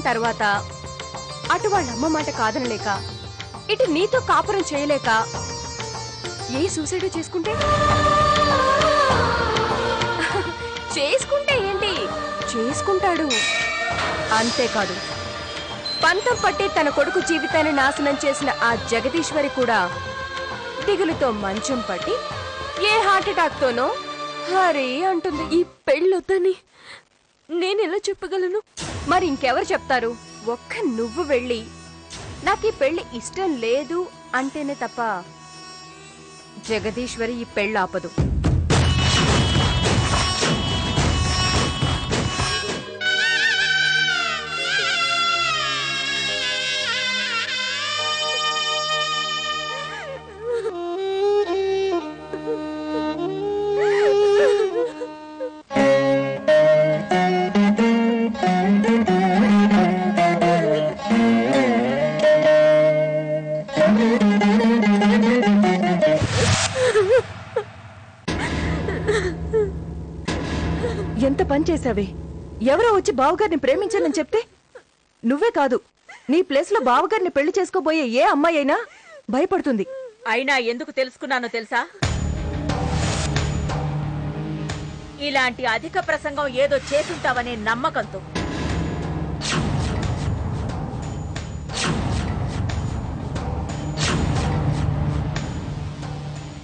తర్వాత అటు వాళ్ళ అమ్మ మాట కాదనలేక ఇటు నీతో కాపురం చేయలేక ఏ సూసైడ్ చేసుకుంటే ఏంటి చేసుకుంటాడు. అంతేకాదు పంతం పట్టి తన కొడుకు జీవితాన్ని నాశనం చేసిన ఆ జగదీశ్వరి కూడా దిగులుతో మంచం పట్టి ఏ హార్ట్ అటాక్ తోనో హరి అంటుంది. ఈ పెళ్ళొద్దని నేనెలా చెప్పగలను? మరి ఇంకెవరు చెప్తారు? ఒక్క నువ్వు వెళ్ళి నాకు ఈ పెళ్లి ఇష్టం లేదు అంటేనే తప్ప జగదీశ్వరి ఈ పెళ్ళి ఆపదు. ఎంత పని చేసావే? ఎవరో వచ్చి బావగారిని ప్రేమించానని చెప్తే నువ్వే కాదు, నీ ప్లేస్ లో బావగారిని పెళ్లి చేసుకోబోయే ఏ అమ్మాయి అయినా భయపడుతుంది. అయినా ఎందుకు తెలుసుకున్నానో తెలుసా? ఇలాంటి అధిక ప్రసంగం ఏదో చేసుంటావనే నమ్మకంతో.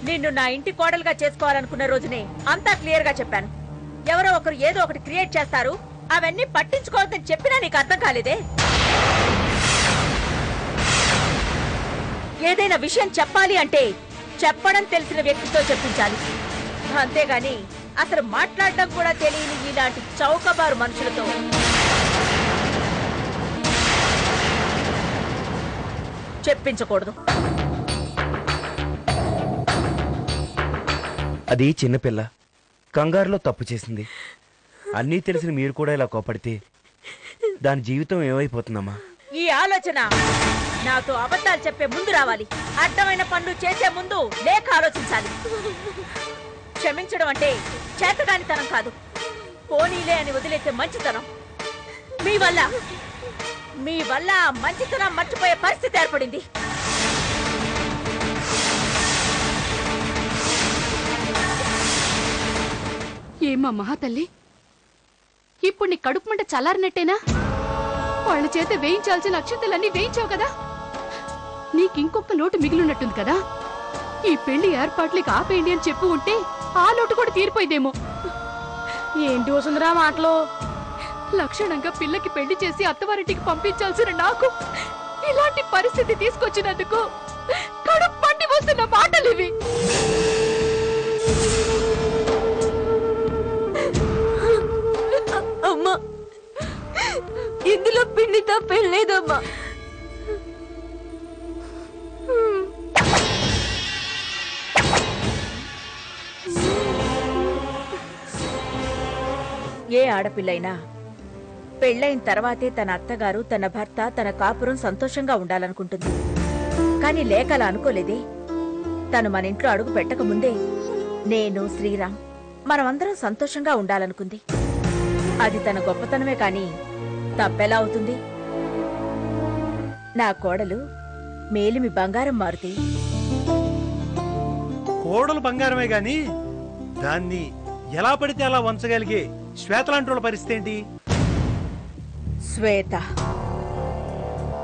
నిన్ను నా ఇంటి కోడలుగా చేసుకోవాలనుకున్న రోజునే అంతా క్లియర్ గా చెప్పాను. ఎవరో ఒకరు ఏదో ఒకటి క్రియేట్ చేస్తారు, అవన్నీ పట్టించుకోవద్దని చెప్పినా నీకు అర్థం కాలేదే? ఏదైనా విషయం చెప్పాలి అంటే చెప్పడం తెలిసిన వ్యక్తితో చెప్పించాలి. అంతేగాని అసలు మాట్లాడడం కూడా తెలియని ఇలాంటి చౌకబారు మనుషులతో చెప్పించకూడదు. అది చిన్నపిల్ల కంగారులో తప్పు చేసింది. అన్నీ తెలిసిన మీరు కూడా ఇలా కోపడితే దాని జీవితం ఏమైపోతుందమ్మా? ఈ ఆలోచన నాతో అబద్ధాలు చెప్పే ముందు రావాలి. అడ్డమైన పనులు చేసే ముందు లేక ఆలోచించాలి. క్షమించడం అంటే చేతగానితనం కాదు, పోనీలే అని వదిలేసే మంచితనం. మీ వల్ల మంచితనం మర్చిపోయే పరిస్థితి ఏర్పడింది. ఏమా మహాతల్లి, ఇప్పుడు నీ కడుపు మంట చల్లారినట్టేనా? వాళ్ళ చేత వేయించాల్సిన అక్షంతలన్నీ వేయించావు కదా, నీకింకొక లోటు మిగిలినట్టుంది కదా. ఈ పెళ్లి ఏర్పాట్లకి ఆపేయండి అని చెప్పు ఉంటే ఆ లోటు కూడా తీరిపోయిందేమో. ఏంటి వసుంధరా మాటలో? లక్షణంగా పిల్లకి పెళ్లి చేసి అత్తవారింటికి పంపించాల్సిన నాకు ఇలాంటి పరిస్థితి తీసుకొచ్చినందుకు కడుపు మండి వస్తున్న మాటలివి. అమ్మా, ఇందులో పిండితో పెళ్ళేదమ్మా. ఏ ఆడపిల్లైనా పెళ్ళైన తర్వాతే తన అత్తగారు, తన భర్త, తన కాపురం సంతోషంగా ఉండాలనుకుంటుంది. కాని లేఖల అనుకోలేదే. తను మన ఇంట్లో అడుగు పెట్టకముందే నేను, శ్రీరామ్ మనమందరం సంతోషంగా ఉండాలనుకుంది. అది తన గొప్పతనమే కాని తప్పెలా అవుతుంది? నా కోడలు మేలిమి బంగారం మారుతి. కోడలు బంగారమే గాని దాన్ని ఎలా పడితే అలా వంచగలిగే శ్వేత లాంటి వాళ్ళ పరిస్థితి ఏంటి? శ్వేత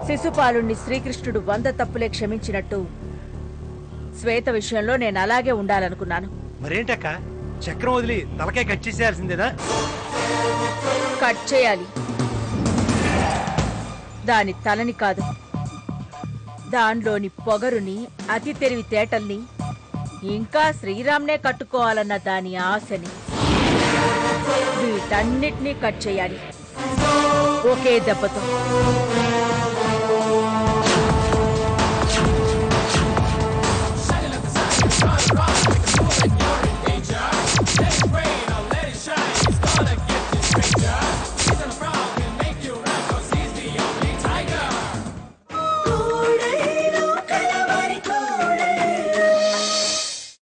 శిశుపాలుణ్ణి శ్రీకృష్ణుడు 100 తప్పులే క్షమించినట్టు శ్వేత విషయంలో నేను అలాగే ఉండాలనుకున్నాను. మరేంటక్క, చక్రం వదిలి తలకాయ కట్ చేసేయాల్సిందేనా? కట్ చేయాలి. దాని తలని కాదు, దానిలోని పొగరుని, అతి తెలివితేటల్ని, ఇంకా శ్రీరామ్నే కట్టుకోవాలన్న దాని ఆశని, వీటన్నిటినీ కట్ చేయాలి ఒకే దెబ్బతో.